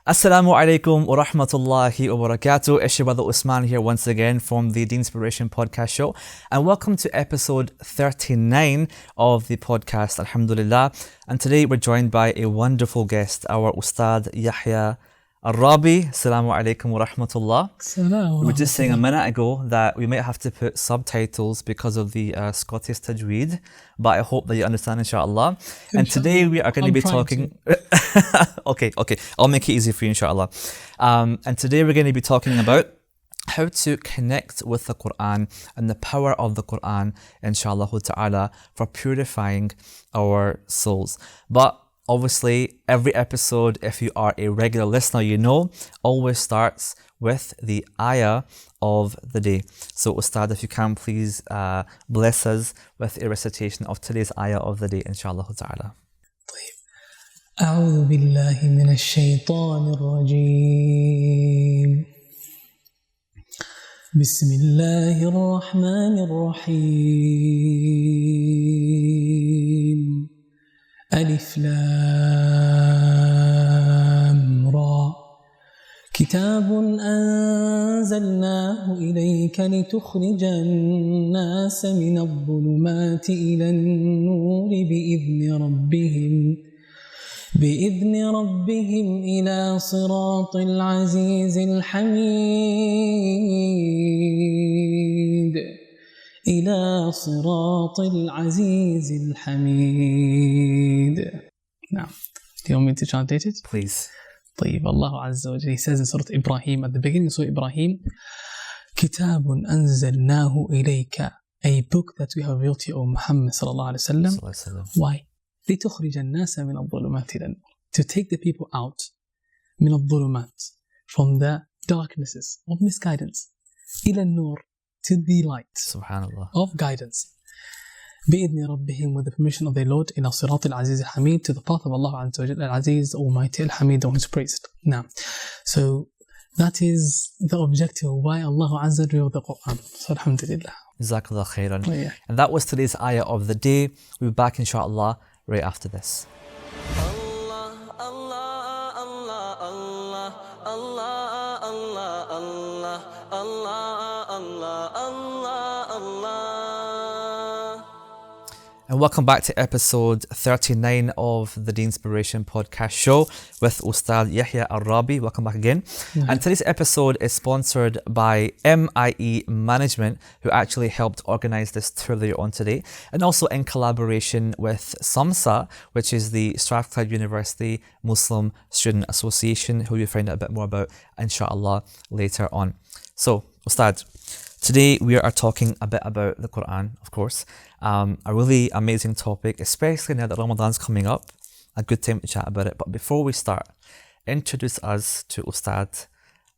Assalamu alaikum wa rahmatullahi wa barakatuh. It's your brother Usman here once again from the Deenspiration podcast show. And welcome to episode 39 of the podcast, alhamdulillah. And today we're joined by a wonderful guest, our Ustadh Yahya Raaby. Assalamu alaikum wa rahmatullah. We were just saying a minute ago that we might have to put subtitles because of the Scottish tajweed, but I hope that you understand, inshallah. And today we are going to be talking... Okay, I'll make it easy for you, inshallah. And today we're going to be talking about how to connect with the Qur'an and the power of the Qur'an, inshallah ta'ala, for purifying our souls. But obviously, every episode, if you are a regular listener, you know, always starts with the ayah of the day. So, Ustad, if you can, please bless us with a recitation of today's ayah of the day, inshallah ta'ala. أعوذ بالله من الشيطان الرجيم بسم الله الرحمن الرحيم ألف لام را كتاب أنزلناه إليك لتخرج الناس من الظلمات إلى النور بإذن ربهم إلى صراط العزيز الحميد إلى صراط العزيز الحميد. Now, do you want me to translate it? Please. طيب, Allah Azza wa Jalla, He says in Surah Ibrahim, at the beginning of Surah Ibrahim, كتاب أنزلناه إليك, a book that we have revealed to you, O Muhammad sallallahu alaihi wasallam. Why? لتخرج الناس من الظلمات إلى النور, to take the people out من الظلمات, from the darknesses of misguidance, إلى النور, to the light Subhanallah. of guidance, بإذن ربهم, with the permission of their Lord, إلى صراط العزيز الحميد, to the path of Allah Azza wa Jalla, Al-Aziz, Almighty, Al-Hamid, the one who is praised. Now, so that is the objective of why Allah Azza wa Jalla the Qur'an. So alhamdulillah. Jazakallah khairan. Oh, yeah. And that was today's ayah of the day. We'll be back, inshallah, right after this. Allah, Allah, Allah, Allah, Allah, Allah, Allah, Allah, Allah, Allah, Allah. And welcome back to episode 39 of the Deenspiration podcast show with Ustadh Yahya Raaby. Welcome back again. Mm-hmm. And today's episode is sponsored by MIE Management, who actually helped organize this tour that you're on today, and also in collaboration with SUMSA, which is the Strathclyde University Muslim Student Association, who you'll find out a bit more about, inshallah, later on. So, Ustadh, today we are talking a bit about the Qur'an, of course. A really amazing topic, especially now that Ramadan's coming up. A good time to chat about it. But before we start, introduce us to Ustadh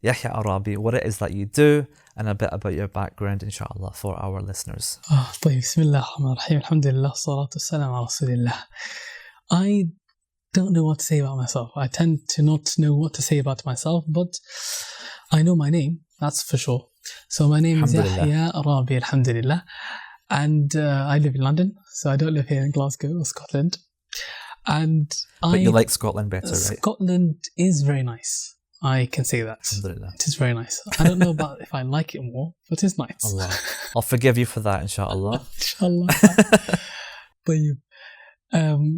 Yahya Raaby, what it is that you do, and a bit about your background, inshallah, for our listeners. طيب, بسم الله الرحمن الرحيم, الحمد لله, الصلاة والسلام على رسول الله. I don't know what to say about myself. I tend to not know what to say about myself, but I know my name, that's for sure. So my name is Yahya Raaby, alhamdulillah. And I live in London, so I don't live here in Glasgow or Scotland. And But you like Scotland better, right? Scotland is very nice. I can say that. Alhamdulillah. It is very nice. I don't know about if I like it more, but it's nice. Allah. I'll forgive you for that, inshallah. Inshallah. But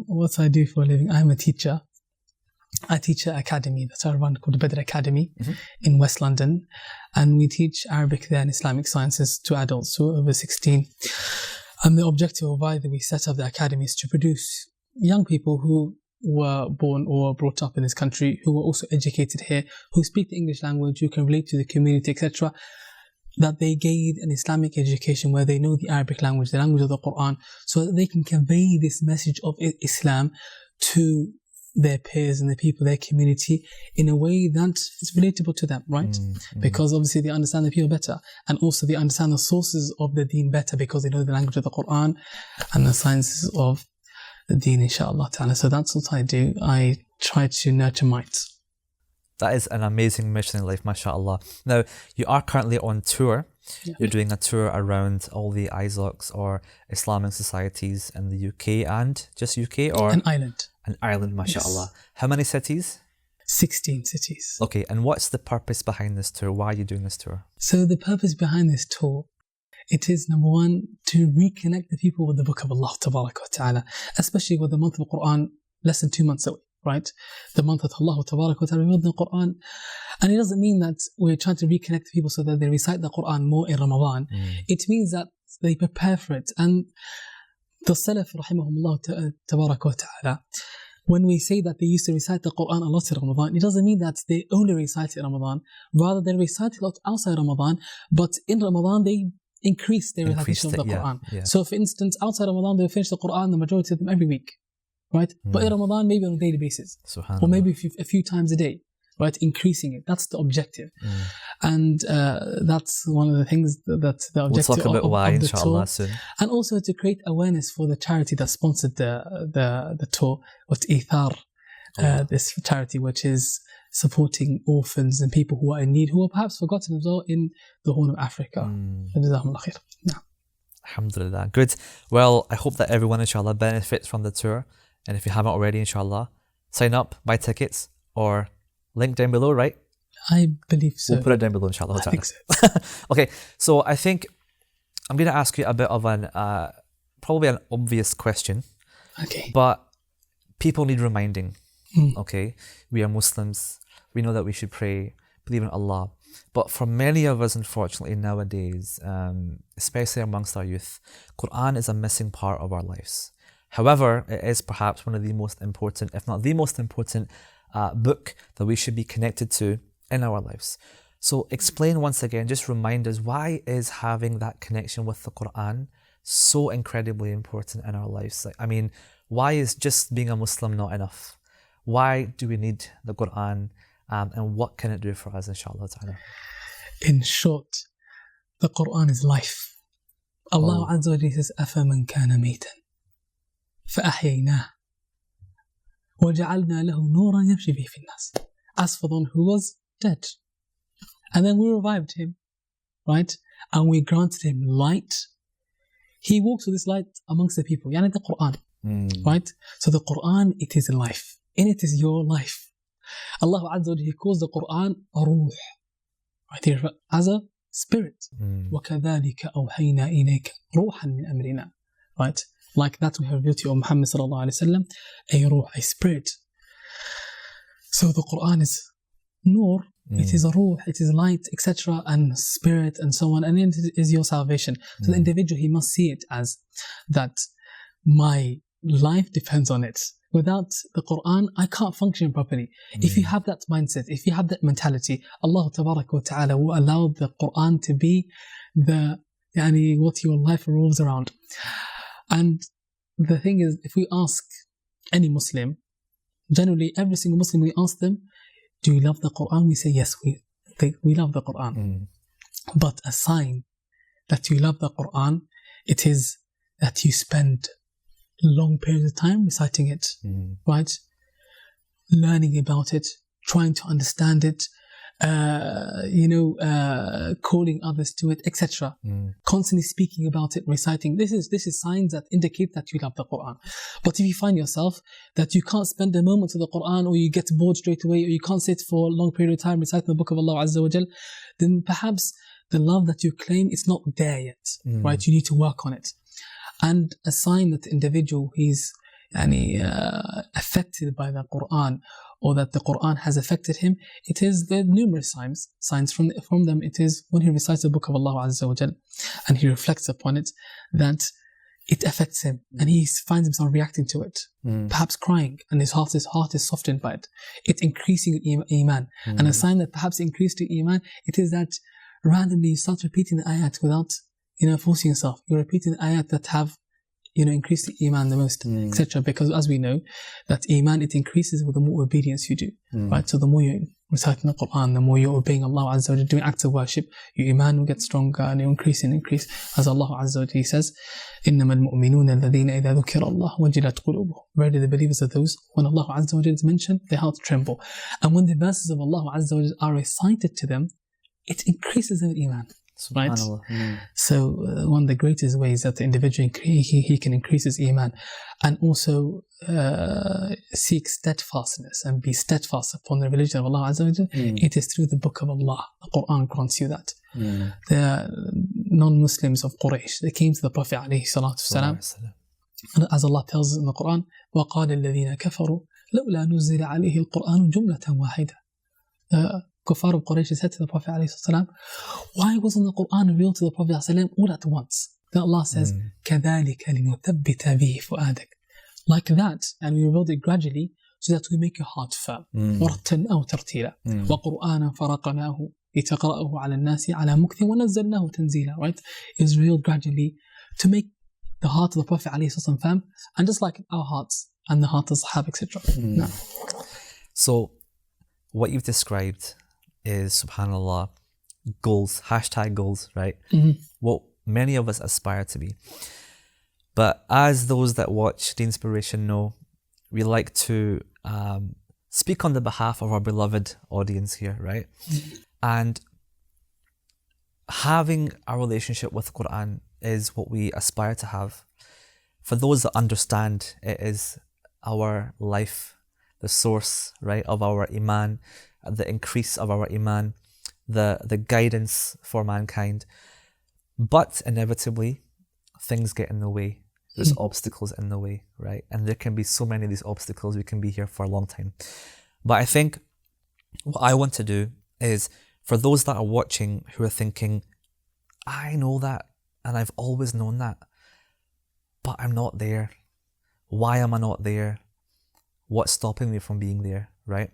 what I do for a living, I'm a teacher. I teach an academy that I run called the Badr Academy in West London, and we teach Arabic there and Islamic sciences to adults who are over 16. And the objective of why we set up the academy is to produce young people who were born or brought up in this country, who were also educated here, who speak the English language, who can relate to the community, etc., that they gain an Islamic education where they know the Arabic language, the language of the Qur'an, so that they can convey this message of Islam to their peers and the people, their community, in a way that is relatable to them, right? Because obviously they understand the people better, and also they understand the sources of the deen better because they know the language of the Qur'an and the sciences of the deen, inshallah ta'ala. So that's what I do. I try to nurture might. That is an amazing mission in life, mashallah. Now, you are currently on tour. Yeah. You're doing a tour around all the ISOCs or Islamic societies in the UK and just UK, or? An island. An island, mashallah. Yes. How many cities? 16 cities. Okay, and what's the purpose behind this tour? Why are you doing this tour? So the purpose behind this tour, it is number one, to reconnect the people with the book of Allah Tabaraka wa Ta'ala, especially with the month of Qur'an less than 2 months away, right? The month that Allah Tabaraka wa Ta'ala revealed the Qur'an. And it doesn't mean that we're trying to reconnect the people so that they recite the Qur'an more in Ramadan. It means that they prepare for it. And the Salaf, rahimahumullah Tabaraka wa Ta'ala, when we say that they used to recite the Qur'an a lot in Ramadan, it doesn't mean that they only recite it in Ramadan. Rather, they recite it a lot outside Ramadan, but in Ramadan they increase their recitation of the Qur'an. Yeah. So, for instance, outside Ramadan, they finish the Qur'an, the majority of them every week, right? But in Ramadan, maybe on a daily basis, or maybe a few times a day, right? Increasing it. That's the objective. And that's one of the things that the objective we'll talk about why, of the inshallah, tour. soon. And also to create awareness for the charity that sponsored the tour, with Ethar, this charity which is supporting orphans and people who are in need, who are perhaps forgotten as well in the Horn of Africa. Alhamdulillah. Good. Well, I hope that everyone, inshallah, benefits from the tour. And if you haven't already, inshallah, sign up, buy tickets, or link down below, right? I believe so. We'll put it down below, inshallah. I think so. Okay, so I think I'm going to ask you a bit of an, probably an obvious question. Okay. But people need reminding. Okay, we are Muslims. We know that we should pray, believe in Allah. But for many of us, unfortunately, nowadays, especially amongst our youth, Qur'an is a missing part of our lives. However, it is perhaps one of the most important, if not the most important, book that we should be connected to in our lives. So explain once again, just remind us, why is having that connection with the Qur'an so incredibly important in our lives? I mean, why is just being a Muslim not enough? Why do we need the Qur'an? And what can it do for us, inshallah ta'ala? In short, the Qur'an is life. Allah Azza wa Jalla says, أَفَمَنْ كَانَ مَيْتًا فَأَحْيَيْنَاهُ وَجَعَلْنَا لَهُ نُورًا يَمْشِي بِهِ فِي النَّاسِ. As for the one who was dead, and then we revived him, right? And we granted him light. He walks with this light amongst the people. Yani the Qur'an, right? So the Qur'an, it is life. In it is your life. Allah Azza wa Jalla, He calls the Qur'an a ruh, right here, as a spirit. وَكَذَلِكَ أَوْحَيْنَا إِلَيْكَ رُوحًا مِنْ أَمْرِنَا. Right? Like that we have revealed to you, Muhammad sallallahu alayhi wa sallam, a ruh, a spirit. So the Qur'an is nur, it is a ruh, it is light, etc., and spirit, and so on, and it is your salvation. So the individual, he must see it as that my life depends on it. Without the Qur'an, I can't function properly. If you have that mindset, if you have that mentality, Allah Tabaraka wa Ta'ala will allow the Qur'an to be what your life revolves around. And the thing is, if we ask any Muslim, generally every single Muslim, we ask them, do you love the Qur'an? We say, yes, we love the Qur'an. But a sign that you love the Qur'an, it is that you spend long periods of time reciting it, right? Learning about it, trying to understand it, calling others to it, etc. Constantly speaking about it, reciting. This is signs that indicate that you love the Qur'an. But if you find yourself that you can't spend a moment with the Qur'an, or you get bored straight away, or you can't sit for a long period of time reciting the book of Allah Azza wa Jal, then perhaps the love that you claim is not there yet, right? You need to work on it. And a sign that the individual is affected by the Qur'an, or that the Qur'an has affected him, it is the numerous signs from them. It is when he recites the book of Allah Azza wa Jal and he reflects upon it, that it affects him and he finds himself reacting to it, perhaps crying, and his heart is softened by it. It's increasing iman. And a sign that perhaps increased to iman, it is that randomly you start repeating the ayat without forcing yourself. You're repeating the ayat that have increased the iman the most, etc. Because as we know, that iman, it increases with the more obedience you do, right? So the more you're reciting the Qur'an, the more you're obeying Allah Azza wa Jalla, doing acts of worship, your iman will get stronger and increase. As Allah Azza wa Jalla says, إِنَّمَا الْمُؤْمِنُونَ الَّذِينَ إِذَا ذُكِرَ اللَّهُ وَجِلَتْ قُلُوبُهُمْ. Verily the believers are those when Allah Azza wa Jalla is mentioned, their hearts tremble. And when the verses of Allah Azza wa Jalla are recited to them, it increases their iman. right? Subhanallah. So one of the greatest ways that the individual he can increase his iman, and also seek steadfastness and be steadfast upon the religion of Allah Azza wa Jal, it is through the book of Allah. The Qur'an grants you that. The non-Muslims of Quraysh, they came to the Prophet alayhi salatu wasalam, and as Allah tells us in the Qur'an, وَقَالَ الَّذِينَ كَفَرُوا لَوْلَا نُزِّلَ عَلَيْهِ الْقُرْآنُ جُمْلَةً وَاحِدَةً. Kuffar of Quraysh said to the Prophet ﷺ, why wasn't the Qur'an revealed to the Prophet ﷺ all at once? Then Allah says, كَذَلِكَ لِنُثَبِّتَ بِهِ فُؤَادَكَ. Like that, and we revealed it gradually so that we make your heart firm. وَرَتَّلْنَاهُ تَرْتِيلًا وَقُرْآنًا فَرَقْنَاهُ لِتَقْرَأَهُ عَلَى النَّاسِ عَلَى مُكْثٍ وَنَزَّلْنَاهُ تَنزِيلًا. Right? It was revealed gradually to make the heart of the Prophet ﷺ firm, and just like our hearts and the heart of the Sahaba, etc. No. So, what you've described is, subhanallah, goals, #goals, right? What many of us aspire to be. But as those that watch Deenspiration know, we like to speak on the behalf of our beloved audience here, right? And having a relationship with Qur'an is what we aspire to have. For those that understand, it is our life, the source, right, of our iman, the increase of our iman, the guidance for mankind. But inevitably, things get in the way. There's obstacles in the way, right? And there can be so many of these obstacles. We can be here for a long time. But I think what I want to do is, for those that are watching who are thinking, I know that, and I've always known that, but I'm not there. Why am I not there? What's stopping me from being there, right?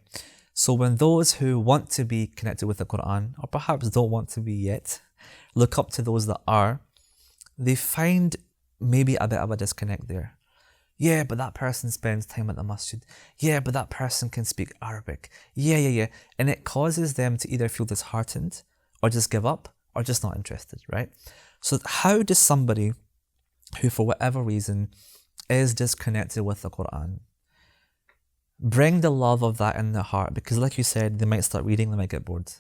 So when those who want to be connected with the Qur'an, or perhaps don't want to be yet, look up to those that are, they find maybe a bit of a disconnect there. Yeah, but that person spends time at the masjid. Yeah, but that person can speak Arabic. Yeah. And it causes them to either feel disheartened, or just give up, or just not interested, right? So how does somebody who, for whatever reason, is disconnected with the Qur'an, bring the love of that in their heart? Because like you said, they might start reading, they might get bored.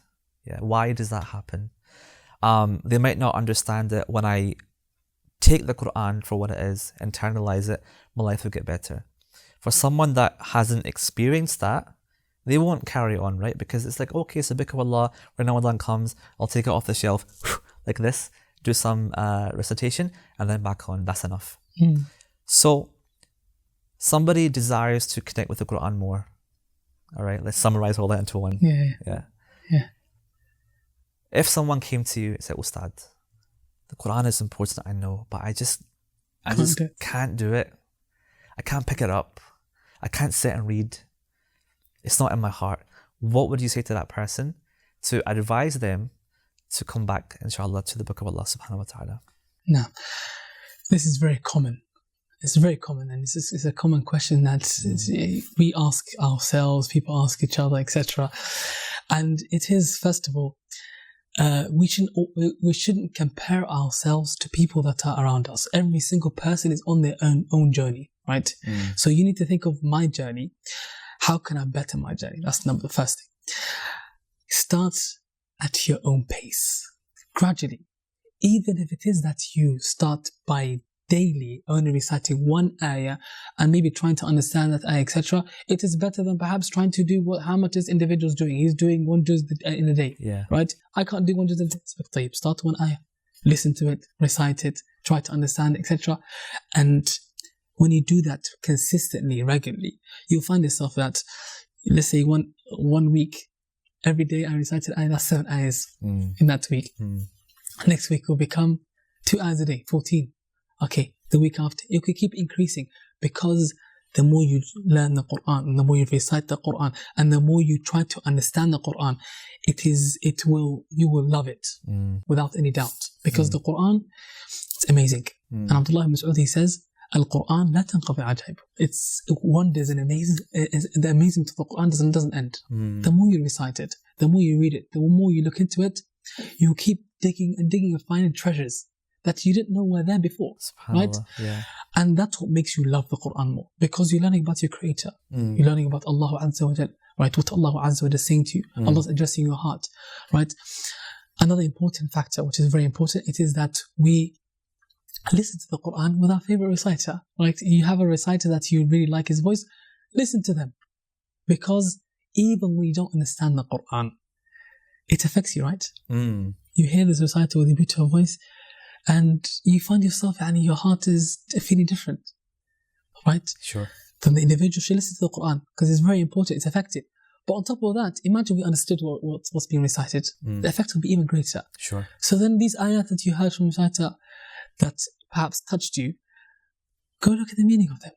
Yeah, why does that happen? They might not understand that when I take the Qur'an for what it is, internalize it, my life will get better. For someone that hasn't experienced that, they won't carry on, right? Because it's like, okay, it's the book of Allah, when Ramadan comes, I'll take it off the shelf, like this, do some recitation, and then back on, that's enough. So, somebody desires to connect with the Qur'an more. All right, let's summarize all that into one. Yeah. If someone came to you and said, Ustadh, the Qur'an is important, I know, but I just can't do it. I can't pick it up. I can't sit and read. It's not in my heart. What would you say to that person to advise them to come back, inshallah, to the book of Allah subhanahu wa ta'ala? Now, this is very common. It's very common, and it's a common question that we ask ourselves, people ask each other, etc. And it is, first of all, we shouldn't compare ourselves to people that are around us. Every single person is on their own journey, right? So you need to think of my journey. How can I better my journey? That's the first thing. Start at your own pace, gradually. Even if it is that you start by daily only reciting one ayah and maybe trying to understand that ayah, etc., it is better than perhaps trying to do how much this individual is doing. He's doing one juz in a day, right? I can't do one juz in a day. Start one ayah, listen to it, recite it, try to understand it, etc. And when you do that consistently, regularly, you'll find yourself that, let's say one week, every day I recited ayah, that's 7 ayahs in that week. Next week will become 2 ayahs a day, 14. Okay, the week after, it will keep increasing, because the more you learn the Qur'an, and the more you recite the Qur'an, and the more you try to understand the Qur'an, you will love it without any doubt, because the Qur'an, it's amazing. And Abdullah ibn Mas'ud, he says, Al-Qur'an la tanqadi ajaib. It's wonders and the amazing to the Qur'an doesn't end. The more you recite it, the more you read it, the more you look into it, you keep digging and finding treasures that you didn't know were there before, right? Yeah. And that's what makes you love the Qur'an more, because you're learning about your Creator. You're learning about Allah Azza wa Jal, right? What Allah Azza wa Jal is saying to you. Allah's addressing your heart, right? Another important factor, which is very important, it is that we listen to the Qur'an with our favorite reciter. Right? You have a reciter that you really like his voice, listen to them. Because even when you don't understand the Qur'an, it affects you, right? You hear this reciter with a beautiful voice, and you find yourself, and your heart is feeling different, right? Sure. Then the individual should listen to the Qur'an, because it's very important, it's effective. But on top of that, imagine we understood what's being recited. The effect will be even greater. Sure. So then these ayat that you heard from the reciter that perhaps touched you, go look at the meaning of them.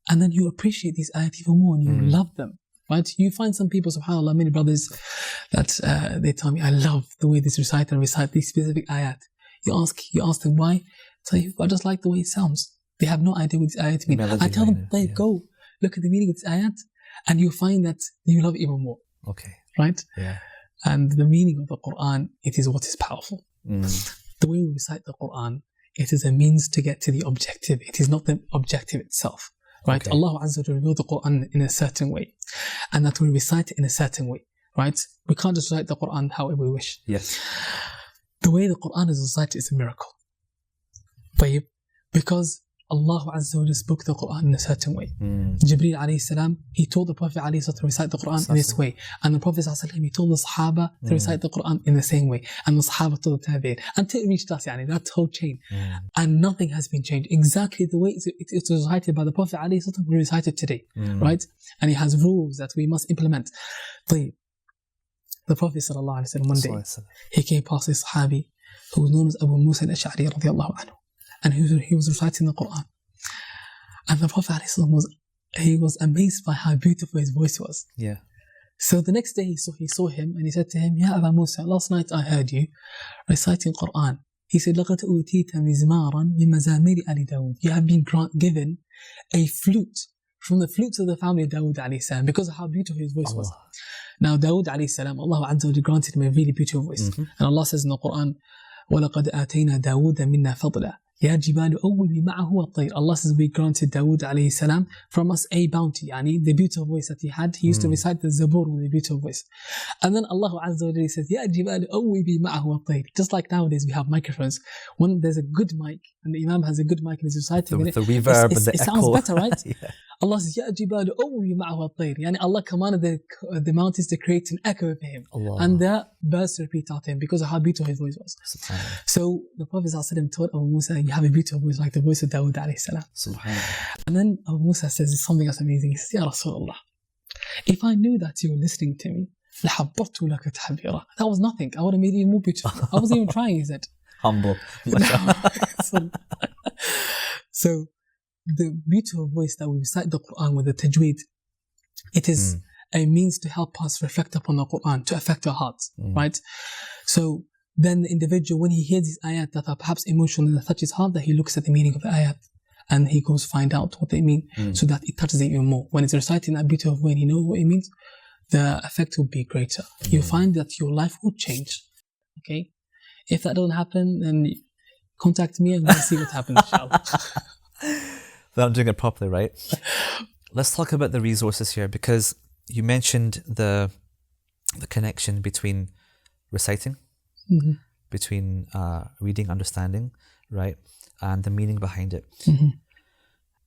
And then you appreciate these ayat even more, and you love them. Right? You find some people, subhanAllah, many brothers, that they tell me, I love the way this reciter recite these specific ayat. You ask them why? Tell you, I just like the way it sounds. They have no idea what this ayat means. I tell them, go look at the meaning of this ayat, and you'll find that you love it even more. Okay. Right? Yeah. And the meaning of the Qur'an, it is what is powerful. The way we recite the Qur'an, it is a means to get to the objective. It is not the objective itself. Right? Okay. Allah Azza wa Jalla revealed the Qur'an in a certain way, and that we recite it in a certain way. Right? We can't just recite the Qur'an however we wish. Yes. The way the Qur'an is recited is a miracle. Because Allah Azza wa Jalla spoke the Qur'an in a certain way. Jibreel alayhi salam, he told the Prophet alayhi salam to recite the Qur'an in this way. And the Prophet he told the Sahaba to recite the Qur'an in the same way. And the Sahaba told the Tabi'in. Until it reached us, that whole chain. And nothing has been changed. Exactly the way it was recited by the Prophet alayhi salam, we recite it today. Right? And he has rules that we must implement. The Prophet sallallahu alayhi wa sallam, one day, he came past a Sahabi who was known as Abu Musa al-Ash'ari radiallahu anhu. And he was reciting the Qur'an. And the Prophet he was amazed by how beautiful his voice was. Yeah. So the next day he saw him, and he said to him, Ya Abu Musa, last night I heard you reciting Qur'an. He said, لَقَدْ أُوتِيتَ مِزْمَارًا مِنْ مَزَامِرِ آلِ دَاوُدَ. You have been given a flute from the flutes of the family of Dawood alayhi salam, because of how beautiful his voice was. Now Dawood alayhi salam, Allah Azza wa Jalla granted him a really beautiful voice. And Allah says in the Qur'an, وَلَقَدْ آتَيْنَا دَاوُدَ مِنَّا فَضْلًا يَا جِبَالُ أَوِّبِي مَعَهُ وَالطَّيْرِ. Allah says we granted Dawood alayhi salam from us a bounty, the beautiful voice that he had. He used to recite the Zabur with a beautiful voice. And then Allah Azza wa Jalla says, يَا جِبَالُ أَوِّبِي مَعَهُ وَالطَّيْرِ. Just like nowadays we have microphones. When there's a good mic, and the Imam has a good mic and he's reciting with the reverb and the it echo. Sounds better, right? Yeah. Allah says, يَا جِبَالُ أَوِّبِي مَعَهُ وَالطَّيْرِ. Allah commanded the mountains to create an echo for him. Allah. And the birds to repeat after him because of how beautiful his voice was. So the Prophet ﷺ told Abu Musa, you have a beautiful voice like the voice of Dawood alayhi salam. And then Abu Musa says something that's amazing. He says, Ya Rasulullah, if I knew that you were listening to me, لَحَبَّرْتُ لَكَ تَحْبِيرًا. That was nothing. I would have made it even more beautiful. I wasn't even trying, he said. Humble. So the beautiful voice that we recite the Qur'an with the tajweed, it is a means to help us reflect upon the Qur'an, to affect our hearts, right? So then the individual, when he hears these ayat that are perhaps emotional and that touch his heart, that he looks at the meaning of the ayat and he goes find out what they mean, so that it touches him even more. When it's recited in that beautiful way and he knows what it means, the effect will be greater. You'll find that your life will change. Okay? If that doesn't happen, then contact me and we'll see what happens, inshallah. Then I'm doing it properly, right? Let's talk about the resources here, because you mentioned the connection between reciting, between reading, understanding, right, and the meaning behind it.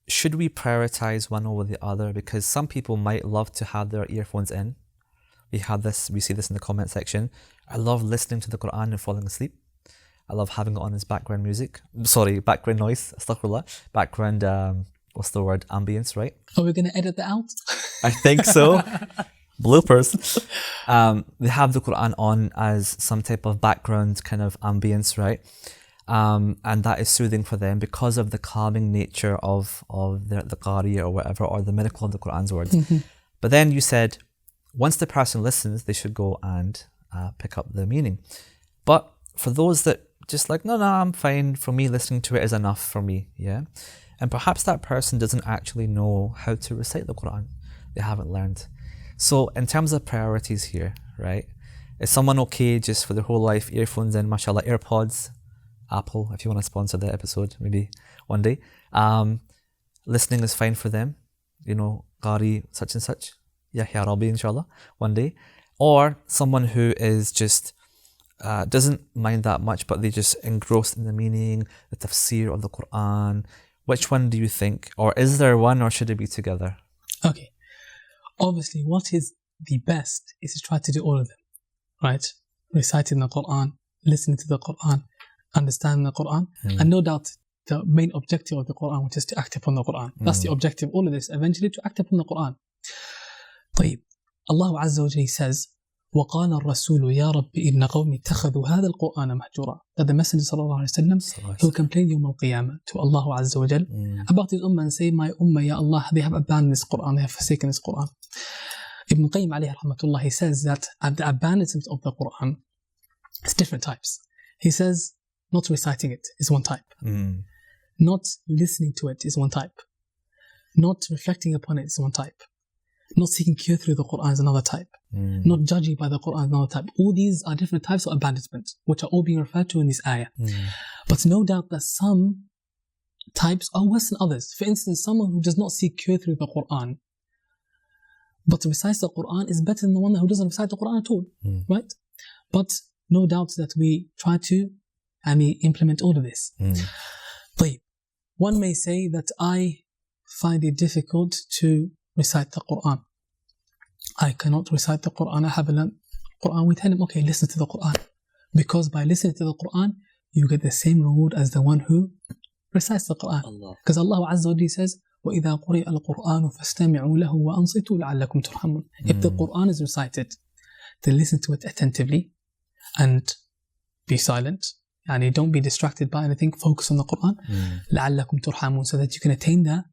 Should we prioritize one over the other? Because some people might love to have their earphones in. We see this in the comment section. I love listening to the Qur'an and falling asleep. I love having it on as background music. Sorry, background noise. Astaghfirullah. Background, what's the word? Ambience, right? Are we going to edit that out? I think so. Bloopers. They have the Qur'an on as some type of background kind of ambience, right? And that is soothing for them because of the calming nature of the Qari or whatever, or the miracle of the Qur'an's words. But then you said, once the person listens, they should go and pick up the meaning. But for those that just like, no, I'm fine, for me listening to it is enough for me, yeah? And perhaps that person doesn't actually know how to recite the Qur'an. They haven't learned. So in terms of priorities here, right? Is someone okay just for their whole life, earphones in, mashallah, AirPods, Apple, if you want to sponsor the episode, maybe one day. Listening is fine for them, Qari such and such, Yahya Raaby inshallah, one day. Or someone who is just doesn't mind that much, but they just engrossed in the meaning, the tafsir of the Qur'an. Which one do you think? Or is there one, or should it be together? Okay. Obviously, what is the best is to try to do all of them, right? Reciting the Qur'an, listening to the Qur'an, understanding the Qur'an, and no doubt the main objective of the Qur'an, which is to act upon the Qur'an. That's the objective of all of this, eventually to act upon the Qur'an. طيب, Allah Azza wa Jalla says, وَقَالَ الرَّسُولُ يَا رَبِّ إِنَّ قَوْمِ اتَّخَذُوا هَذَا الْقُرْآنَ مَهْجُورًا. That the Messenger sallallahu alayhi wa sallam, he will complain Yawm al-Qiyamah to Allah Azza wa Jalla about his ummah and say, my ummah, Ya Allah, they have abandoned this Qur'an, they have forsaken this Qur'an. Ibn Qayyim alayhi rahmatullah, he says that the abandonment of the Qur'an is different types. He says, not reciting it is one type. Not listening to it is one type. Not reflecting upon it is one type. Not seeking cure through the Qur'an is another type. Not judging by the Qur'an is another type. All these are different types of abandonment, which are all being referred to in this ayah. But no doubt that some types are worse than others. For instance, someone who does not seek cure through the Qur'an, but recites the Qur'an, is better than the one who doesn't recite the Qur'an at all. Right? But no doubt that we try to implement all of this. One may say that I find it difficult to recite the Qur'an. I cannot recite the Qur'an. I haven't learned Qur'an. We tell him, okay, listen to the Qur'an. Because by listening to the Qur'an, you get the same reward as the one who recites the Qur'an. Because Allah Azza wa Jalla says, وَإِذَا قُرِئَ الْقُرْآنُ فَاسْتَمِعُوا لَهُ وَأَنصِتُوا لَعَلَّكُمْ تُرْحَمُونَ. If the Qur'an is recited, then listen to it attentively and be silent. Yani don't be distracted by anything. Focus on the Qur'an. لَعَلَّكُمْ تُرْحَمُونَ, so that you can attain the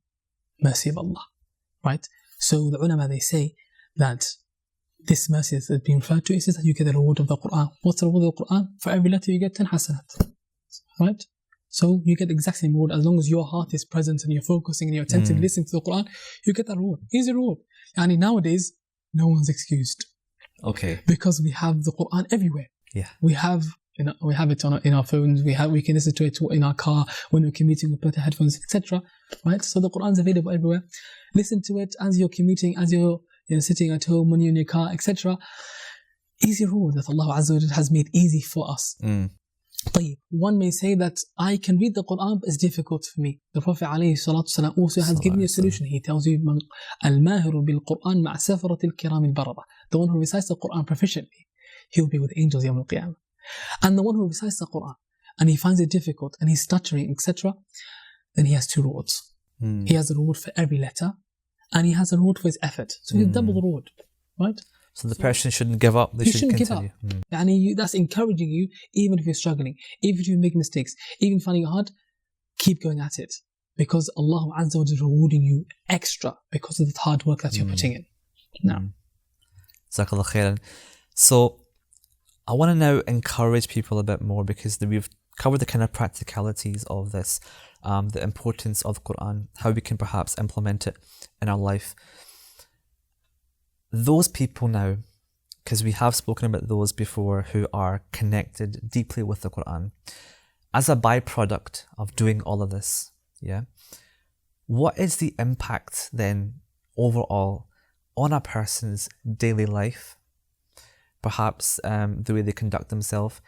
mercy of Allah. Right? So the ulama, they say that this mercy that is being referred to is that you get the reward of the Qur'an. What's the reward of the Qur'an? For every letter you get 10 hasanat. Right? So you get the exact same reward as long as your heart is present and you're focusing and you're attentively listening to the Qur'an. You get that reward. Easy reward. And nowadays, no one's excused. Okay. Because we have the Qur'an everywhere. Yeah. We have it in our phones. We can listen to it in our car when we're commuting. We put the headphones, etc. Right? So the Qur'an is available everywhere. Listen to it as you're commuting, as you're sitting at home, when you're in your car, etc. Easy reward that Allah Azza wa Jalla has made easy for us. One may say that I can read the Qur'an, but it's difficult for me. The Prophet ﷺ also has given you a solution. He tells you, Al-Mahiru bil-Qur'an ma'a safarat al-kiram al-barara. The one who recites the Qur'an proficiently, he will be with angels Yawm al-Qiyamah. And the one who recites the Qur'an and he finds it difficult and he's stuttering, etc., then he has two rewards. He has a reward for every letter and he has a reward for his effort. So he's double the reward. Right? So the person shouldn't give up, they should continue. Give up. That's encouraging you, even if you're struggling, even if you make mistakes, even finding it hard, keep going at it. Because Allah Azza wa Jalla is rewarding you extra because of the hard work that you're putting in. Now. Jazakallah khairan. So I want to now encourage people a bit more, because we've covered the kind of practicalities of this, the importance of the Qur'an, how we can perhaps implement it in our life. Those people now, because we have spoken about those before who are connected deeply with the Qur'an, as a byproduct of doing all of this, what is the impact then overall on a person's daily life? Perhaps the way they conduct themselves.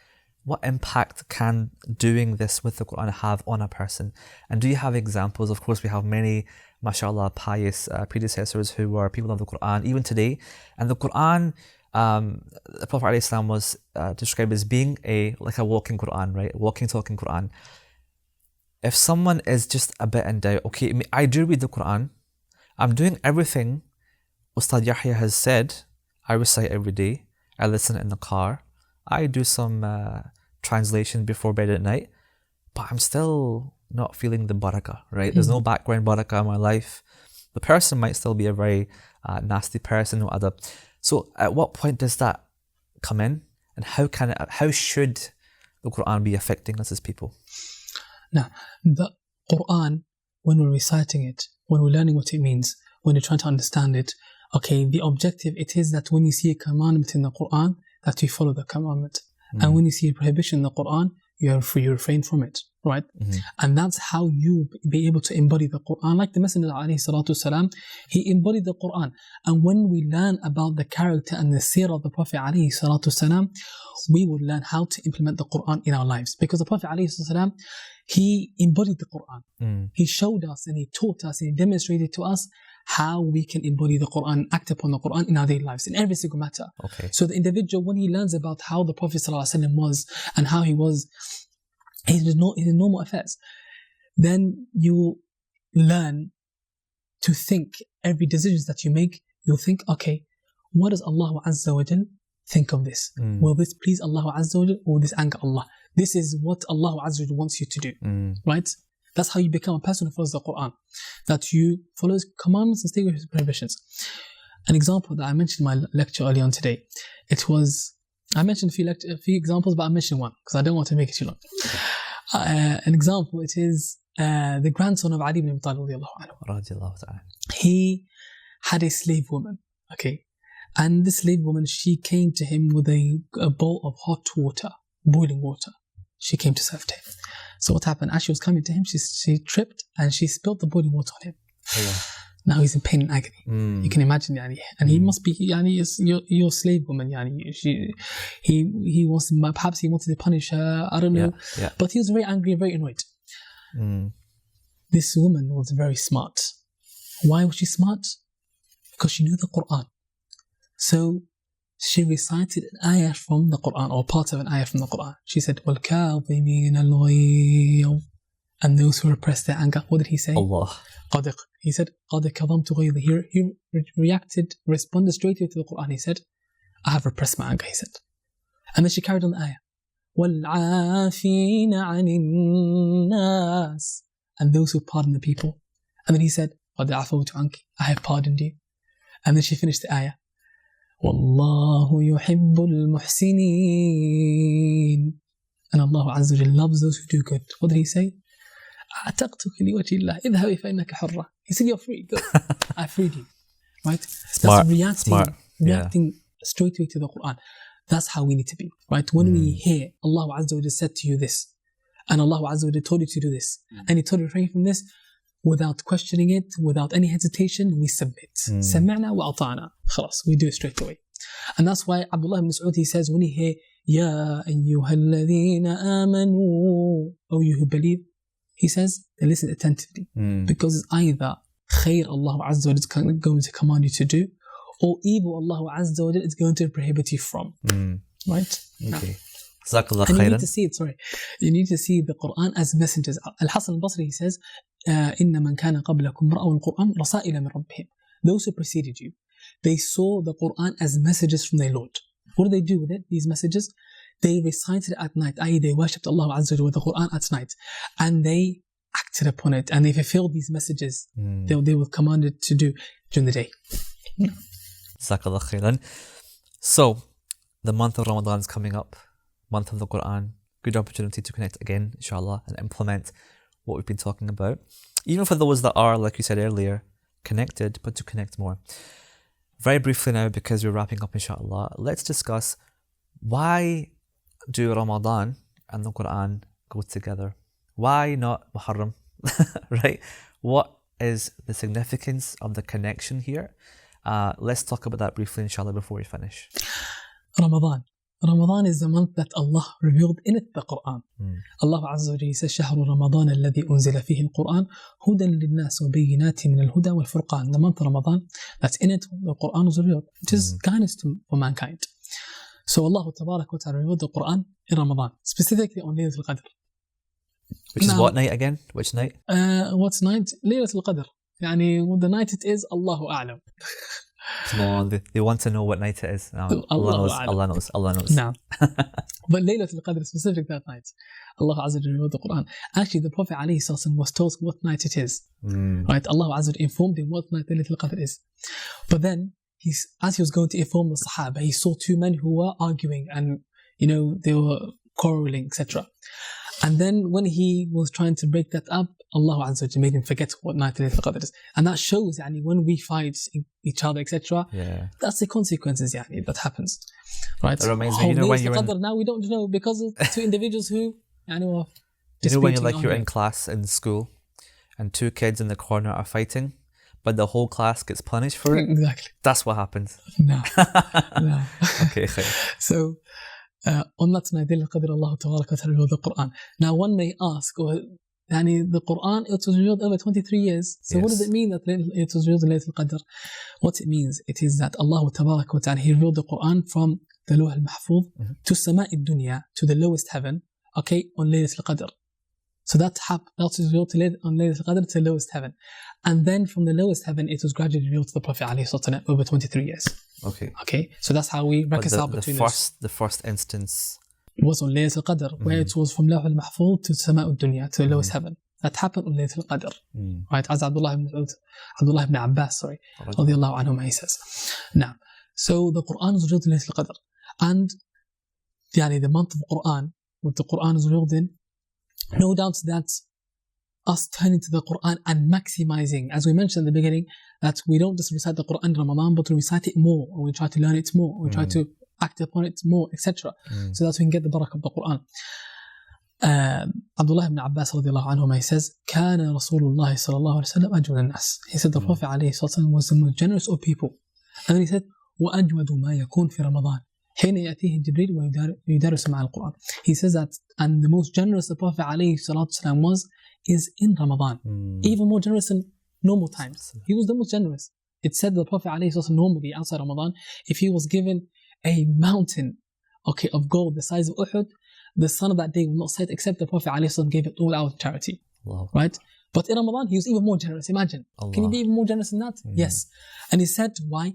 What impact can doing this with the Qur'an have on a person? And do you have examples? Of course, we have many, mashallah, pious predecessors who were people of the Qur'an, even today. And the Qur'an, the Prophet ﷺ was described as being like a walking Qur'an, right? Walking, talking Qur'an. If someone is just a bit in doubt, okay, I do read the Qur'an, I'm doing everything Ustadh Yahya has said, I recite every day, I listen in the car, I do some translation before bed at night, but I'm still not feeling the barakah, right? There's no background barakah in my life. The person might still be a very nasty person or other. So at what point does that come in? And how should the Qur'an be affecting us as people? Now, the Qur'an, when we're reciting it, when we're learning what it means, when you're trying to understand it, okay, the objective, it is that when you see a commandment in the Qur'an, that you follow the commandment. And when you see a prohibition in the Qur'an, you refrain from it. right? And that's how you be able to embody the Qur'an. Like the Messenger alayhi salatu wasalam, he embodied the Qur'an. And when we learn about the character and the seerah of the Prophet alayhi salatu wasalam, we will learn how to implement the Qur'an in our lives. Because the Prophet alayhi salatu wasalam, he embodied the Qur'an. He showed us and he taught us and he demonstrated to us how we can embody the Qur'an, act upon the Qur'an in our daily lives, in every single matter. Okay. So the individual, when he learns about how the Prophet ﷺ was and how he was in normal affairs, then you learn to think every decision that you make, you'll think, okay, what does Allah Azza wa Jal think of this? Will this please Allah Azza wa Jal or will this anger Allah? This is what Allah Azza wa Jal wants you to do, right? That's how you become a person who follows the Qur'an. That you follow His commandments and stay away from His prohibitions. An example that I mentioned in my lecture earlier on today, I mentioned a few examples, but I mentioned one because I don't want to make it too long. An example, it is the grandson of Ali ibn Abi Talib radiallahu anhu. He had a slave woman, okay? And this slave woman, she came to him with a bowl of hot water, boiling water. She came to serve to him. So what happened? As she was coming to him, she tripped and she spilled the boiling water on him. Now he's in pain and agony. You can imagine, yani. And he must be, yani, your slave woman, yani. He was, perhaps he wanted to punish her, I don't know. Yeah. But he was very angry and very annoyed. This woman was very smart. Why was she smart? Because she knew the Qur'an. So she recited an ayah from the Qur'an, or part of an ayah from the Qur'an. She said, وَالْكَاظِمِينَ الْغَيْظَ, and those who repress their anger. What did he say? Allah. He said, قَدْ كَظَمْتُ غَيْظِ. He responded straight to the Qur'an. He said, I have repressed my anger, he said. And then she carried on the ayah. وَالْعَافِينَ عَنِ النَّاسِ, and those who pardon the people. And then he said, قَدْ عَفَوْتُ عَنْكِ, I have pardoned you. And then she finished the ayah. وَاللَّهُ يُحِبُّ الْمُحْسِنِينَ, and Allah Azza wa Jalla loves those who do good. What did he say? أَعْتَقْتُكِ لِوَجْهِ اللَّهِ اذْهَبِي فَإِنَّكَ حُرَّةٌ. He said, you're free, go. I freed you. Right? Smart. That's reacting straight away to the Qur'an. That's how we need to be. Right? When we hear Allah Azza wa Jalla said to you this, and Allah Azza wa Jalla told you to do this, and He told you to refrain from this, without questioning it, without any hesitation, we submit. سَمِعْنَا وَأَطَعْنَا. خلاص, we do it straight away. And that's why Abdullah ibn Mas'ud, he says, when you hear, يَا أَيُّهَا الَّذِينَ آمَنُوا, O you who believe, he says, they listen attentively. Because it's either khair Allah Azza wa Jalla is going to command you to do, or evil Allah Azza wa Jalla is going to prohibit you from. Right? Okay. Jazakallah and khairan. you need to see it, you need to see the Qur'an as messengers. Al-Hasan al-Basri, he says, إِنَّ مَنْ كَانَ قَبْلَكُمْ رَأَوُا الْقُرْآنَ رَسَائِلَ مِنْ رَبِّهِمْ. Those who preceded you, they saw the Qur'an as messages from their Lord. What do they do with it, these messages? They recited it at night, i.e. they worshipped Allah Azza wa Jalla with the Qur'an at night. And they acted upon it, and they fulfilled these messages they were commanded to do during the day. Jazakallah khairan. So, the month of Ramadan is coming up, month of the Qur'an. Good opportunity to connect again, inshallah, and implement what we've been talking about. Even for those that are, like you said earlier, connected, but to connect more. Very briefly now, because we're wrapping up, inshallah, let's discuss why do Ramadan and the Qur'an go together? Why not Muharram? Right? What is the significance of the connection here? Let's talk about that briefly, inshallah, before we finish. Ramadan is the month that Allah revealed in it the Qur'an. Allah Azza wa Jalla says, شهر رمضان الذي أنزل فيه القرآن هدى للناس وبينات من الهدى والفرقان. The month of Ramadan, that's in it, the Qur'an was revealed. It is guidance for mankind. So Allah Tabarak wa Ta'ala revealed the Qur'an in Ramadan, specifically on Laylatul Qadr. Which is what night again? Which night? What's night? Laylatul Qadr. يعني the night it is, Allahu A'lam. Come on, they want to know what night it is. No, Allah knows. No. But Laylatul Qadr is specific that night. Allah Azza wa Jalla revealed the Qur'an. Actually, the Prophet ﷺ was told what night it is. Right? Allah Azza wa Jalla informed him what night Laylatul Qadr is. But then, as he was going to inform the Sahaba, he saw two men who were arguing and, they were quarreling, etc. And then when he was trying to break that up, Allah Azza wa Jalla made him forget what night Laylatul Qadr is. And that shows, when we fight each other, etc., that's the consequences, that happens. Right? That reminds me, when you're Qadr, now we don't know, because of two individuals who, were You know when disputing, you're in arguing. class in school and two kids in the corner are fighting, but the whole class gets punished for it? Exactly. That's what happens. No. No. Okay, khair. So, on that Untitled Chapter, Allah revealed the Qur'an. Now, one may ask, the Qur'an, it was revealed over 23 years. So, what does it mean that it was revealed in Laylatul Qadr? What it means, it is that Allah Ta'ala, He revealed the Qur'an from the Lawh al-Mahfuz to Sama'i Dunya, to the lowest heaven, okay, on Laylatul Qadr. So that was revealed on Laylatul Qadr to the lowest heaven. And then from the lowest heaven, it was gradually revealed to the Prophet ﷺ over 23 years. Okay. So that's how we reconcile between the first instance was on Laylatul Qadr, where it was from Lawh al-Mahfuz to Sama'ud Dunya, to the lowest heaven. That happened on Laylatul Qadr. Right, as Abdullah ibn Abbas, radiyallahu anhu, he says. Now, so the Qur'an was revealed in Laylatul Qadr. And the month of Qur'an, what the Qur'an is revealed in, no doubt that us turning to the Qur'an and maximizing, as we mentioned in the beginning, that we don't just recite the Qur'an in Ramadan, but we recite it more, and we try to learn it more, we try to act upon it more, etc., so that we can get the barakah of the Qur'an. Abdullah ibn Abbas radiallahu anhu, he says, كان رسول الله صلى الله عليه وسلم أجود الناس. He said the Prophet عليه الصلاة والسلام was the most generous of people. And then he said, وأجود ما يكون في رمضان حين يأتيه جبريل ويدرس مع القرآن. He says that, and the most generous the Prophet عليه الصلاة والسلام is in Ramadan. Even more generous than normal times. He was the most generous. It said the Prophet عليه الصلاة والسلام normally outside Ramadan, if he was given a mountain, okay, of gold the size of Uhud, the sun of that day will not set except the Prophet ﷺ gave it all out of charity. Allah. Right? But in Ramadan, he was even more generous. Imagine. Allah. Can you be even more generous than that? Yes. And he said why?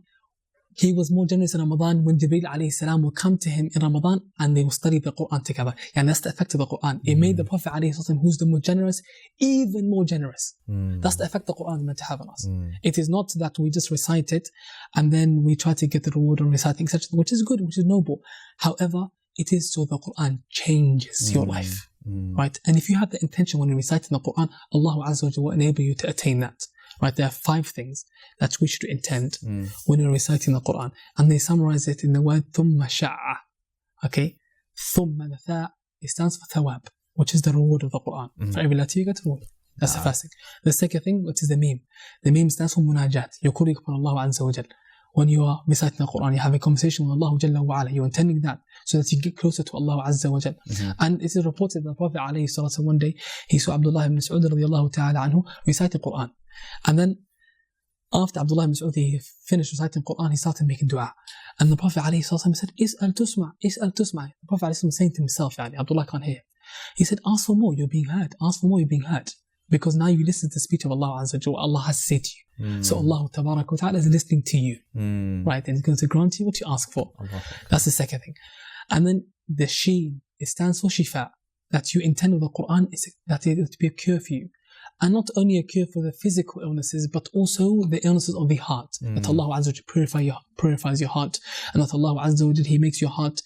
He was more generous in Ramadan when Jibreel ﷺ will come to him in Ramadan and they will study the Qur'an together. And that's the effect of the Qur'an. It made the Prophet ﷺ, who's the most generous, even more generous. That's the effect the Qur'an is meant to have on us. It is not that we just recite it and then we try to get the reward of reciting, etc., which is good, which is noble. However, it is so the Qur'an changes your life. Right? And if you have the intention when you're reciting the Qur'an, Allah Azza wa Jalla will enable you to attain that. Right? There are 5 things that we should intend when you're reciting the Qur'an. And they summarize it in the word ثُمَّ شَعَّ. Okay? ثُمَّ, the tha, it stands for thawab, which is the reward of the Qur'an. For every letter you get a reward. That's the first thing. The second thing, which is the meme. The meme stands for munajat. You're calling upon Allah Azza wa Jalla. When you are reciting the Qur'an, you have a conversation with Allah Jalla wa Ala. You're intending that so that you get closer to Allah Azza wa Jalla. And it is reported that the Prophet alayhi salatu one day, he saw Abdullah ibn Mas'ud radiallahu ta'ala anhu recite the Qur'an. And then after Abdullah ibn Mas'ud he finished reciting the Qur'an, he started making dua. And the Prophet alayhi salatu said, Is'al tusma'. The Prophet alayhi was saying to himself, Abdullah can't hear. He said, ask for more, you're being heard. Ask for more, you're being heard. Because now you listen to the speech of Allah Azza wa Jalla, Allah has to say to you. So Allah Tabarak wa Ta'ala is listening to you. Right? And He's going to grant you what you ask for. That's the second thing. And then the sheen, it stands for shifa. That you intend with the Qur'an is that it is to be a cure for you. And not only a cure for the physical illnesses, but also the illnesses of the heart. That Allah Azza wa Jalla purifies your heart. And that Allah Azza wa Jalla, He makes your heart,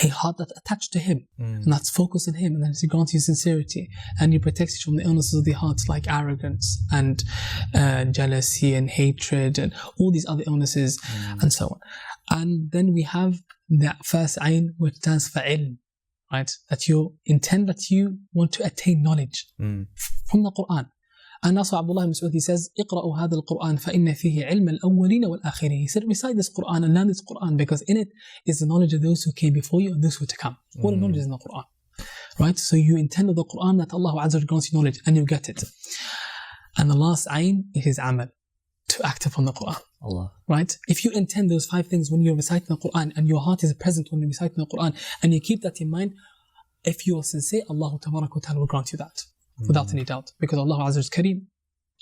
a heart that's attached to Him and that's focused on Him, and then He grants you sincerity and He protects you from the illnesses of the heart like arrogance and jealousy and hatred and all these other illnesses and so on. And then we have that first ayn, which stands for ilm, right? That you intend that you want to attain knowledge from the Qur'an. And also Abdullah ibn Mas'ud, he says, اقرأوا هذا القرآن فإن فيه علم الأولين والآخرين. He said, recite this Qur'an and learn this Qur'an because in it is the knowledge of those who came before you and those who are to come. All the knowledge is in the Qur'an. Right? So you intend with the Qur'an that Allah Azza wa Jalla grants you knowledge and you get it. And the last ayn is amal, to act upon the Qur'an. Allah. Right? If you intend those 5 things when you're reciting the Qur'an and your heart is present when you're reciting the Qur'an and you keep that in mind, if you are sincere, Allah Tabarak wa Ta'ala will grant you that. Without any doubt, because Allah Azza wa Jalla is Kareem,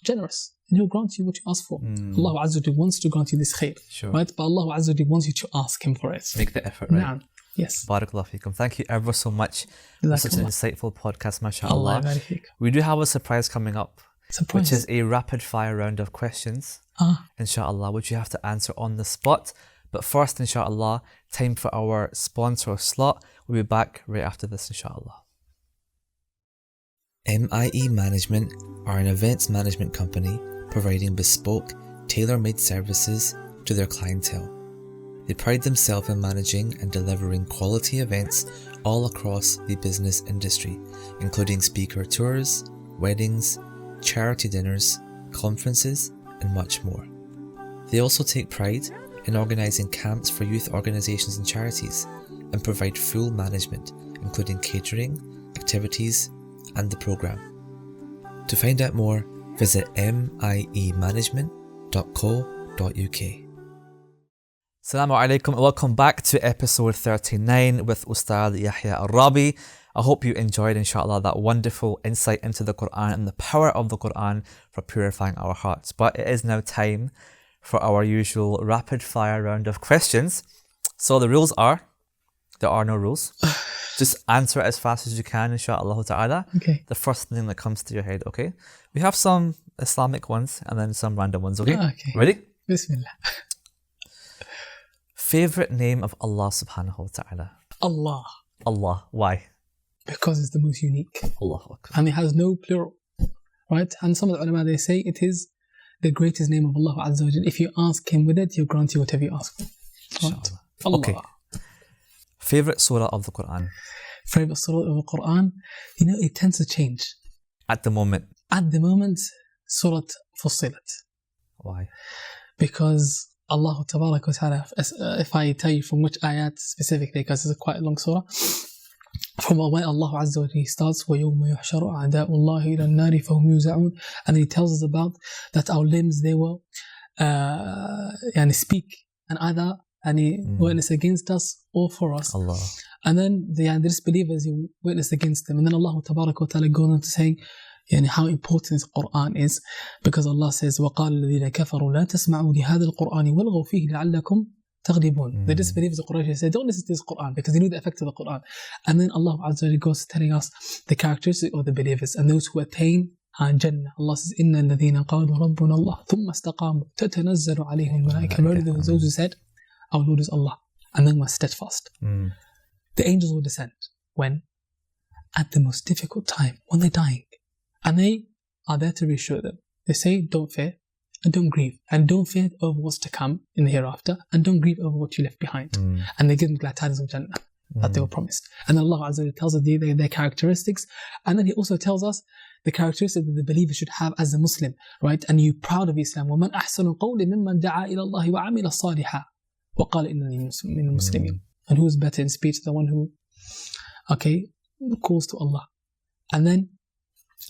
generous, and He'll grant you what you ask for. Allah Azza wa Jalla wants to grant you this khair, right? But Allah Azza wa Jalla wants you to ask Him for it. Make the effort, right? Yes. Barakallahu feekum. Thank you ever so much for such an insightful podcast, mashallah. We do have a surprise coming up, which is a rapid fire round of questions, inshallah, which you have to answer on the spot. But first, inshallah, time for our sponsor slot. We'll be back right after this, inshallah. MIE Management are an events management company providing bespoke, tailor-made services to their clientele. They pride themselves in managing and delivering quality events all across the business industry, including speaker tours, weddings, charity dinners, conferences, and much more. They also take pride in organising camps for youth organisations and charities and provide full management, including catering, activities, and the programme. To find out more, visit miemanagement.co.uk. Assalamu alaikum and welcome back to episode 39 with Ustadh Yahya Raaby. I hope you enjoyed, inshallah, that wonderful insight into the Qur'an and the power of the Qur'an for purifying our hearts. But it is now time for our usual rapid fire round of questions. So the rules are, there are no rules. Just answer as fast as you can, inshallah ta'ala. Okay. The first thing that comes to your head, okay? We have some Islamic ones and then some random ones, okay? Okay. Ready? Bismillah. Favorite name of Allah subhanahu wa ta'ala? Allah. Allah. Why? Because it's the most unique. Allahu Akbar. And it has no plural. Right? And some of the ulama, they say it is the greatest name of Allah Azza wa Jal. If you ask Him with it, He'll grant you whatever you ask for. Right? Allah. Okay. Favorite surah of the Qur'an? Favorite surah of the Qur'an? You know, it tends to change. At the moment. At the moment, Surah Fussilat. Why? Because Allah Tabarak wa Ta'ala, if I tell you from which ayat specifically, because it's quite a long surah, from where Allah Azza wa Jalla starts, وَيَوْمَ يُحْشَرُ أَعْدَاءُ اللَّهِ إِلَى النَّارِ فَهُمْ يُوزَعُونَ, and He tells us about that our limbs, they will speak and either witness against us or for us. Allah. And then the disbelievers, He witness against them. And then Allah Tabarak wa Ta'ala goes on to say how important this Qur'an is, because Allah says وَقَالَ الَّذِينَ كَفَرُوا لَا تَسْمَعُوا لِهَذَا الْقُرْآنِ وَالْغَوْا فِيهِ لَعَلَّكُمْ تَغْلِبُونَ. The disbelievers of Quraysh said, don't listen to this Qur'an, because they knew the effect of the Qur'an. And then Allah Azza wa Jalla goes telling us the characteristics of the believers and those who attain Jannah. Allah says, إِنَّ الَّذِينَ قَالُوا رَبُّنَا اللَّهُ ثُمَّ اسْتَقَامُوا تَتَنَزَّلُ عَلَيْهِمُ الْمَلَائِكَةُ. Those who said, our Lord is Allah, and then were steadfast. The angels will descend. When? At the most difficult time, when they're dying. And they are there to reassure them. They say, don't fear and don't grieve. And don't fear over what's to come in the hereafter. And don't grieve over what you left behind. And they give them glad tidings of Jannah that they were promised. And then Allah Azza wa Jalla tells us their characteristics. And then He also tells us the characteristics that the believer should have as a Muslim. Right? And you're proud of Islam. وَمَنْ أَحْسَنُ قَوْلٍ مِمَّنْ دَعَا إِلَى اللَّهِ وَعَمِلَ صَالِحًا وَقَالَ إِنَّنِي مِنَ الْمُسْلِمِينَ. And who is better in speech? The one who calls to Allah and then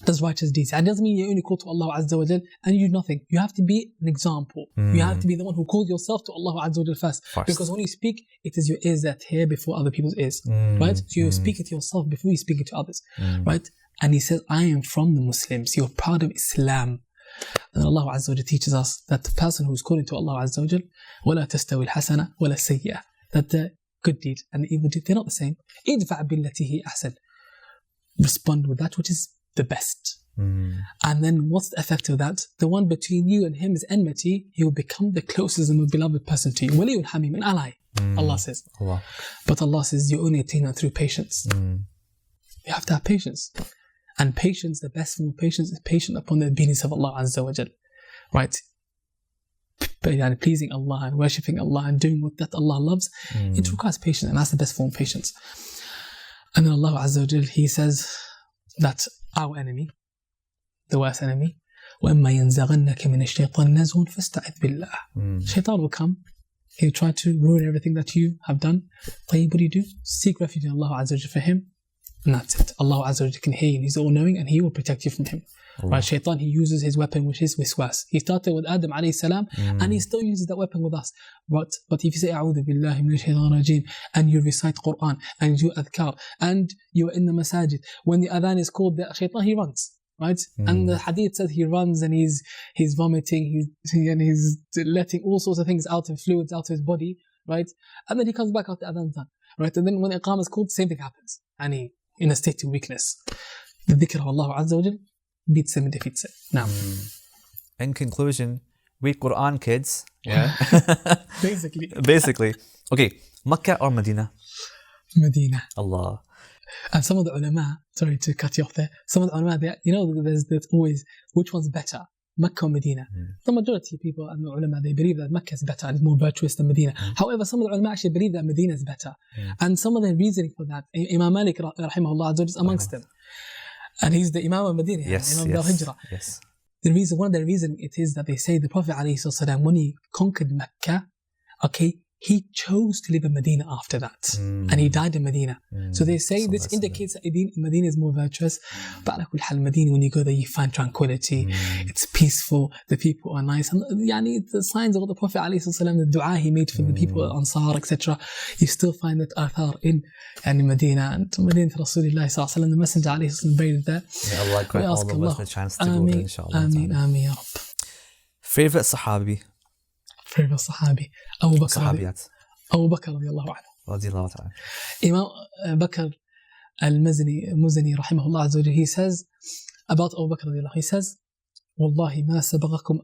does righteous deeds. And it doesn't mean you only call to Allah Azza wa Jal and you do nothing. You have to be an example. You have to be the one who calls yourself to Allah Azza wa Jal first. Because when you speak, it is your ears that hear before other people's ears. Right? So you speak it to yourself before you speak it to others. Right? And He says, I am from the Muslims. You're proud of Islam. And Allah Azza wa Jal teaches us that the person who is calling to Allah Azza wa Jal, وَلَا تَسْتَوِي الْحَسَنَةِ وَلَا السَّيِّئَةِ, that the good deed and the evil deed, they're not the same. إِدْفَعْ بِالَّتِي هِيَ أَحْسَنُ. Respond with that which is the best. And then what's the effect of that? The one between you and him is enmity. He will become the closest and most beloved person to you. وَلِيٌّ حَمِيمٌ, an ally. Allah says. But Allah says you only attain that through patience. You have to have patience. And patience, the best form of patience is patient upon the obedience of Allah Azza wa Jal. Right? Pleasing Allah and worshipping Allah and doing what that Allah loves, it requires patience, and that's the best form of patience. And then Allah Azza wa Jal, He says that our enemy, the worst enemy, وَإِمَّا يَنْزَغَنَّكَ مِنَ الشَّيْطَانِ نَزْغٌ فَاسْتَعِذْ بِاللَّهِ. Shaitan will come. He'll try to ruin everything that you have done. What do you do? Seek refuge in Allah Azza wa Jal for him, and that's it. Allah Azza wa Jal can hear you. He's all-knowing and He will protect you from him. Right? Shaitan, he uses his weapon, which is wiswas. He started with Adam alayhi salam, and he still uses that weapon with us. But if you say A'udhu billahi minash shaitanir rajim, and you recite Qur'an and you do adhkar and you are in the masajid, when the adhan is called, the shaitan, he runs. Right? And the hadith says he runs and he's vomiting, he's letting all sorts of things out of fluids out of his body, right? And then he comes back after adhan's done, right? And then when iqamah is called, the same thing happens, and he in a state of weakness. The dhikr of Allah Azza wa Jal beats him and defeats him. Now, in conclusion, read Qur'an, kids. Yeah. Basically. Okay, Makkah or Medina? Medina. Allah. And some of the ulama, sorry to cut you off there, some of the ulama, there's always, which one's better? Mecca or Medina. The majority of people and the ulama, they believe that Mecca is better and is more virtuous than Medina. However, some of the ulama actually believe that Medina is better. And some of the reasoning for that, Imam Malik rahimahullah is amongst them. And he's the Imam of Medina, Imam al-Hijrah. Yes. One of the reasons it is that they say the Prophet ﷺ, when he conquered Mecca, he chose to live in Medina after that. And he died in Medina. So they say this indicates that Medina is more virtuous. But Medina, when you go there, you find tranquility. It's peaceful. The people are nice. And the signs of the Prophet ﷺ, the dua he made for the people, Ansar, etc. You still find that Athar in Medina. And Medina Rasulullah ﷺ, the Messenger ﷺ buried there. May Allah grant all of us the chance to go there, inshallah. Ameen, ya Rabb. Favorite Sahabi? Favorite Sahabi? Abu Bakr. Sahabiyat. Abu Bakr radiallahu anhu. Radiallahu ta'ala. Imam Bakr al-Muzani rahimahullah azza wa jalla, he says about Abu Bakr radiallahu anhu, he says, والله ما سبقكم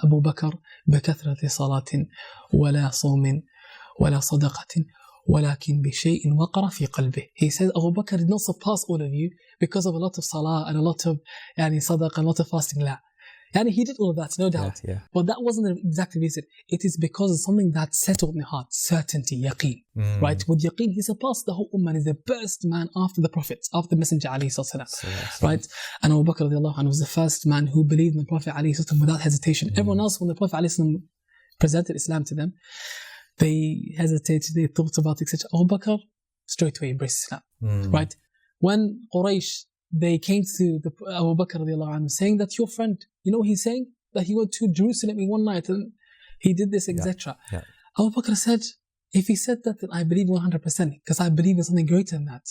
أبو بكر بكثرة صلاة ولا صوم ولا صدقة ولكن بشيء وقر في قلبه. He says Abu Bakr did not surpass all of you because of a lot of salah and a lot of sadaqah and a lot of fasting. La. He did all of that, no doubt. Yeah. But that wasn't the exact reason. It is because of something that settled in the heart. Certainty, yaqeen. Right? With yaqeen, he surpassed the whole ummah. He's the best man after the prophets, after the Messenger ﷺ. Right? And Abu Bakr radiallahu anhu was the first man who believed in the Prophet ﷺ without hesitation. Everyone else, when the Prophet ﷺ presented Islam to them, they hesitated, they thought about it, etc. Abu Bakr straight away embraced Islam. Right? When Quraysh, they came to Abu Bakr radiallahu anhu saying that your friend, you know what he's saying? That he went to Jerusalem in one night and he did this, etc. Yeah. Abu Bakr said, if he said that, then I believe 100%, because I believe in something greater than that.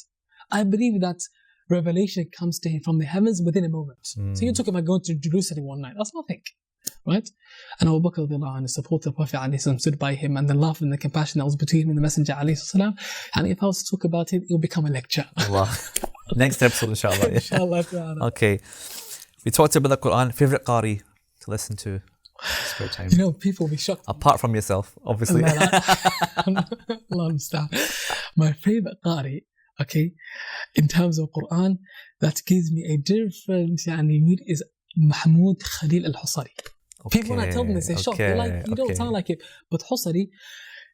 I believe that revelation comes to him from the heavens within a moment. So you're talking about going to Jerusalem one night. That's nothing. Right? And Abu Bakr radiallahu anhu supported the Prophet ﷺ, stood by him, and the love and the compassion that was between him and the Messenger ﷺ. And if I was to talk about it, it will become a lecture. Allah. Next episode, inshallah. Inshallah. Okay. We talked about the Qur'an. Favorite qari to listen to? Spare time. You know, people will be shocked. Apart from yourself, obviously. Allah understand. My favorite qari, in terms of Qur'an, that gives me a different mood is Mahmoud Khalil al-Husari. People, when I tell them, they say shocked. They're like, you don't sound like it. But Husari,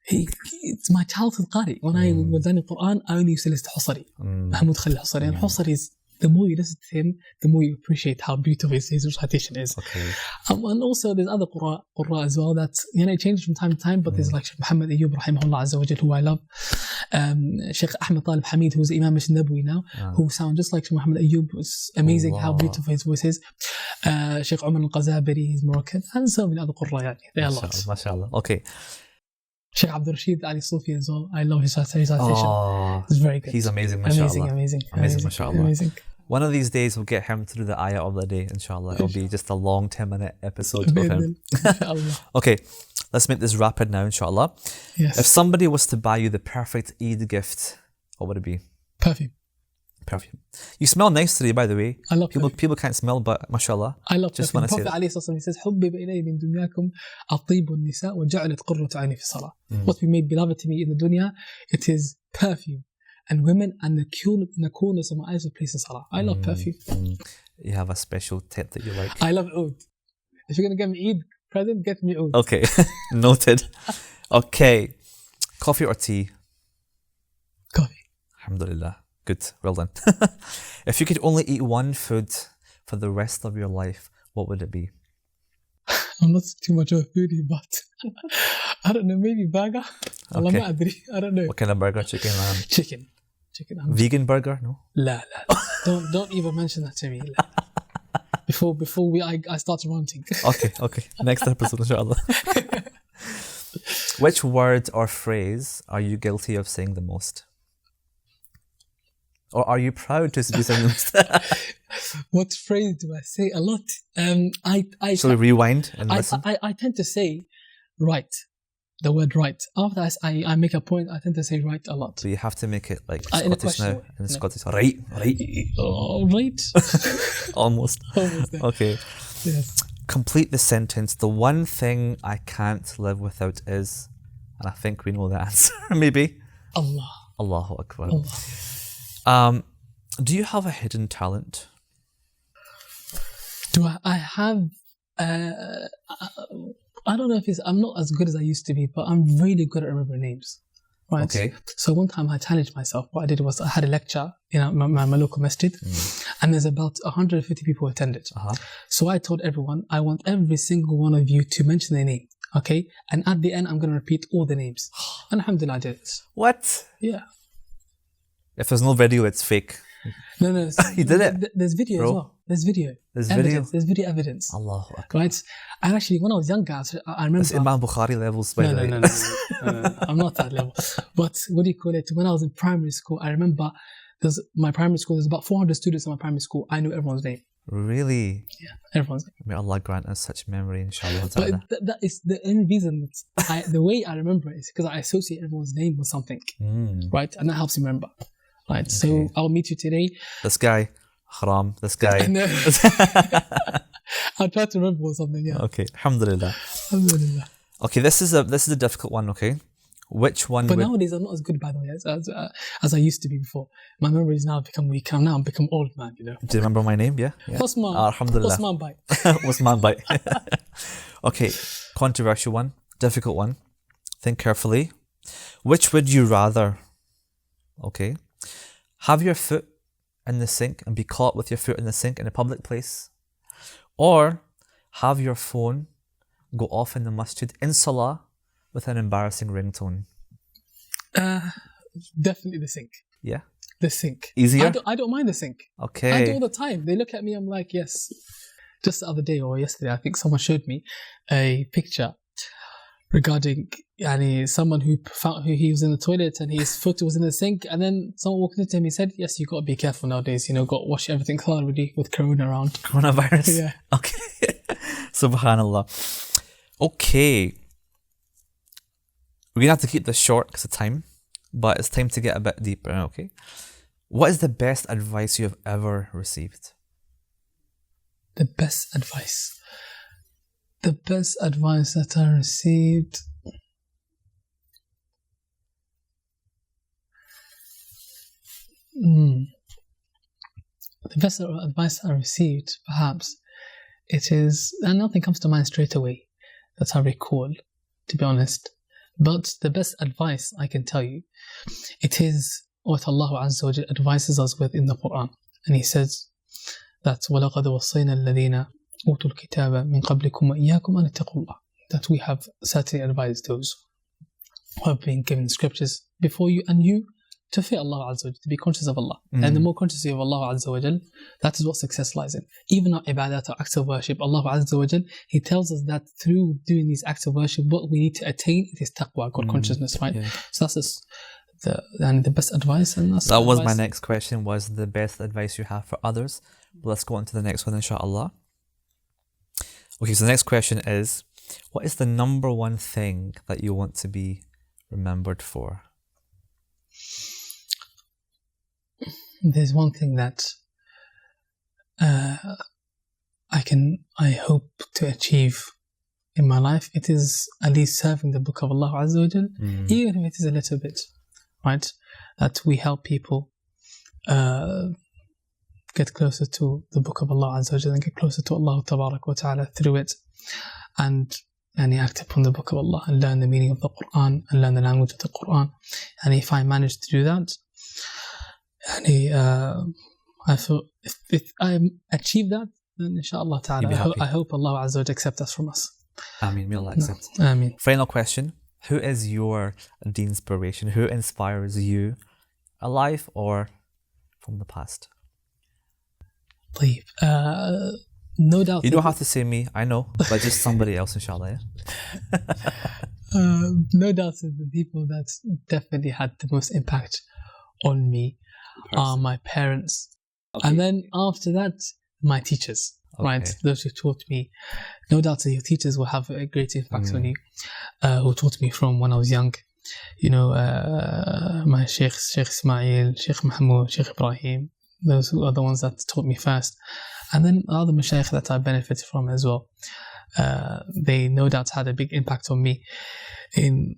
it's my childhood qari. When I was learning Qur'an, I only used to listen to Husari. Mahmoud Khalil al-Husari. And Husari is, the more you listen to him, the more you appreciate how beautiful his recitation is. And also there's other qurra as well that, it changes from time to time, but there's like Sheikh Muhammad Ayyub rahimahullah azza wa jal, who I love. Sheikh Ahmed Talib Hamid, who's the Imam al-Nabawi now, who sound just like Sheikh Muhammad Ayyub. It's amazing how beautiful his voice is. Sheikh Umar al-Qazabiri, he's Moroccan, and so many other qurra. They are lots. MashaAllah. Okay. Sheikh Abdul Rashid Ali Sufi as well. I love his recitation. It's very good. He's amazing, mashallah. Amazing, mashallah. Amazing. One of these days we'll get him to do the ayah of the day, inshallah. It'll be just a long 10-minute episode of him. Okay, let's make this rapid now, inshallah. Yes. If somebody was to buy you the perfect Eid gift, what would it be? Perfume. You smell nice today, by the way. I love people can't smell, but mashallah. I love just perfume. Prophet Ali he says, حُبِّبَ إِلَيْهِ مِن دُنْيَاكُمْ الطِّيبُ النِّسَاءُ وَجَعَلَتْ قُرَّةُ عَيْنِي فِي الصَّلَاةِ. What we made beloved to me in the dunya, it is perfume. And women, and the corners of my eyes are placed in salah. I love perfume. You have a special tip that you like. I love oud. If you're going to get me Eid present, get me oud. Okay, noted. Okay, coffee or tea? Coffee. Alhamdulillah. Good, well done. If you could only eat one food for the rest of your life, what would it be? I'm not too much of a foodie, but I don't know, maybe burger. Okay. I don't know. What kind of burger? Chicken, lamb? Chicken. Vegan burger? No? La. Don't even mention that to me. Before I start ranting. Okay. Next episode, inshallah. Which word or phrase are you guilty of saying the most? Or are you proud to be saying the most? What phrase do I say a lot? Shall we rewind and listen? I tend to say right. The word right. After I make a point, I tend to say right a lot. So you have to make it like Scottish now. In Scottish. Right. Oh, right. Almost there. Okay. Yes. Complete the sentence. The one thing I can't live without is, and I think we know the answer, maybe. Allah. Allahu Akbar. Allah. Do you have a hidden talent? Do I have I don't know if I'm not as good as I used to be, but I'm really good at remembering names. Right. Okay. So one time I challenged myself. What I did was I had a lecture in my local masjid, and there's about 150 people attended. So I told everyone, I want every single one of you to mention their name. Okay. And at the end, I'm going to repeat all the names. And alhamdulillah, I did it. What? Yeah. If there's no video, it's fake. No. You did it. There's video as well. There's video. There's evidence. There's video evidence. Allahu Akbar. Right. And actually, when I was younger, I remember. It's Imam Bukhari levels, by the way. No. I'm not that level. But what do you call it? When I was in primary school, I remember there's about 400 students in my primary school. I knew everyone's name. Really? Yeah, everyone's name. May Allah grant us such memory, inshallah. But that is the only reason. The way I remember it is because I associate everyone's name with something. Right? And that helps me remember. Right. Okay. So I'll meet you today. This guy. Haram. This guy. I'll try to remember something, yeah. Okay. Alhamdulillah. Okay, this is a difficult one, okay? Which one nowadays I'm not as good, by the way, as I used to be before. My memory has now become weak. I've become old, man, you know. Do you remember my name? Yeah. Osman. Alhamdulillah. Osman Bhai. Osman Bhai. Okay, controversial one, difficult one. Think carefully. Which would you rather? Okay. Have your foot in the sink and be caught with your foot in the sink in a public place, or have your phone go off in the masjid in salah with an embarrassing ringtone? Definitely the sink. Yeah? The sink. Easier? I don't mind the sink. Okay. I do all the time. They look at me, I'm like, yes. Just the other day or yesterday, I think someone showed me a picture regarding someone who he was in the toilet and his foot was in the sink, and then someone walked into him. He said, "Yes, you got to be careful nowadays. Got to wash everything thoroughly with corona around." Coronavirus. Yeah. Okay. Subhanallah. Okay. We're gonna have to keep this short because of time, but it's time to get a bit deeper. Okay. What is the best advice you have ever received? The best advice. The best advice that I received. The best advice I received, perhaps, it is, and nothing comes to mind straight away that I recall, to be honest. But the best advice I can tell you, it is what Allah Azza wa Jalla advises us with in the Qur'an. And He says that وَلَقَدْ وَصَّيْنَا الَّذِينَ أُوتُوا الْكِتَابَ مِنْ قَبْلِكُمْ وَإِيَّاكُمْ أَنِ اتَّقُوا اللَّهَ, that we have certainly advised those who have been given scriptures before you and you to fear Allah Azza wa Jalla, to be conscious of Allah. And the more conscious of Allah Azza wa Jalla, that is what success lies in. Even our ibadat, our acts of worship, Allah Azza wa Jalla, He tells us that through doing these acts of worship, what we need to attain is taqwa, God consciousness, right? Yeah. So that's just the best advice. And that's that was my next question, was the best advice you have for others. But let's go on to the next one, inshallah. Okay, so the next question is, what is the number one thing that you want to be remembered for? There's one thing that I hope to achieve in my life. It is at least serving the book of Allah Azza wa Jal, even if it is a little bit, right? That we help people get closer to the book of Allah Azza wa Jal and get closer to Allah Tabarak wa Ta'ala through it, and act upon the book of Allah and learn the meaning of the Qur'an and learn the language of the Qur'an. And if I manage to do that, I feel if I achieve that, then inshallah ta'ala, I hope Allah Azza wa Jalla accept us from us. Ameen, may Allah accept. Ameen. Final question. Who is your Deenspiration? Who inspires you, alive or from the past? No doubt. You don't have to say me, I know, but just somebody else, inshallah. Yeah? No doubt the people that definitely had the most impact on me are my parents. Okay. And then after that, my teachers, right? Those who taught me. No doubt that your teachers will have a great impact on you, who taught me from when I was young. My Sheikh Ismail, Sheikh Mahmoud, Sheikh Ibrahim. Those are the ones that taught me first. And then other mashayikh that I benefited from as well. They no doubt had a big impact on me in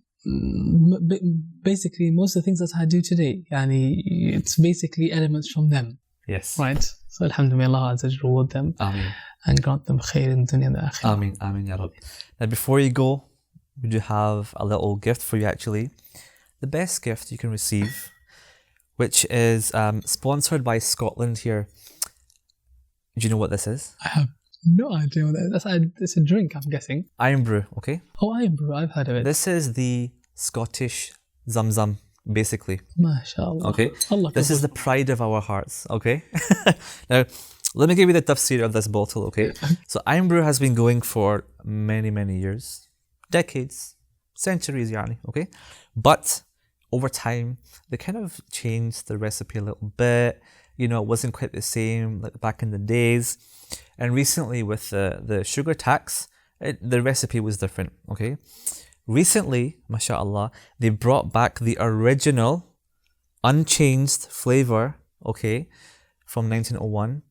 basically most of the things that I do today. It's basically elements from them. Yes. Right? So alhamdulillah, Allah Azza wa Jalla reward them. Ameen. and grant them khair in dunya and the akhirah. Ameen, Ameen, Ya Rabbi. Now, before you go, we do have a little gift for you actually. The best gift you can receive, which is sponsored by Scotland here. Do you know what this is? I have no idea what that is. It's a drink, I'm guessing. Iron Brew, okay? Oh, Iron Brew, I've heard of it. This is the Scottish Zamzam, basically. MashaAllah. Okay? Allah This is the pride of our hearts, okay? Now, let me give you the tafsir of this bottle, okay? So Iron Brew has been going for many, many years. Decades. Centuries, yani, okay? But over time, they kind of changed the recipe a little bit. You know, it wasn't quite the same like back in the days. And recently with the sugar tax, the recipe was different, okay? Recently, mashallah, they brought back the original, unchanged flavor, okay, from 1901.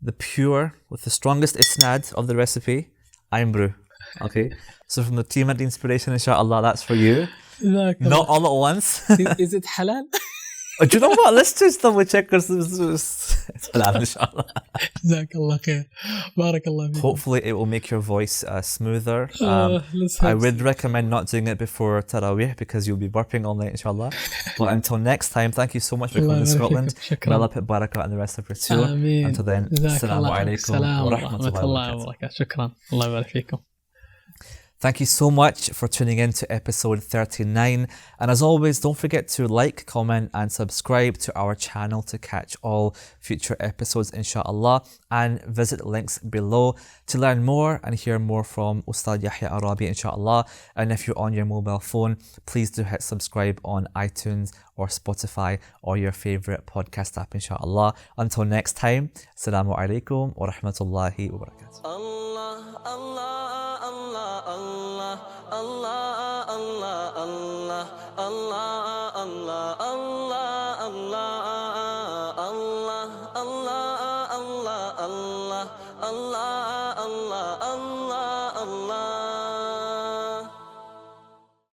The pure, with the strongest isnad of the recipe, Iron Brew, okay? So from the team at Deenspiration, inshallah, that's for you. Not all at once. Is it halal? Do you know what? Let's just double check because it's halal, inshallah. Jazakallah khair. Barakallah feekum. Hopefully it will make your voice smoother. Let's I hope would recommend not doing it before Taraweeh because you'll be burping all night, inshallah. But until next time, thank you so much for coming to Scotland. May Allah put barakah in the rest of your tour. Ameen. Until then, assalamu alaikum wa rahmatullahi wa barakatuh. Shukran. Allah barak feekum. Thank you so much for tuning in to episode 39. And as always, don't forget to like, comment, and subscribe to our channel to catch all future episodes, inshallah. And visit the links below to learn more and hear more from Ustadh Yahya Raaby, inshallah. And if you're on your mobile phone, please do hit subscribe on iTunes or Spotify or your favorite podcast app, inshallah. Until next time, assalamu alaikum wa rahmatullahi wa barakatuh. Allah, Allah, Allah, Allah, Allah, Allah, Allah, Allah, Allah, Allah.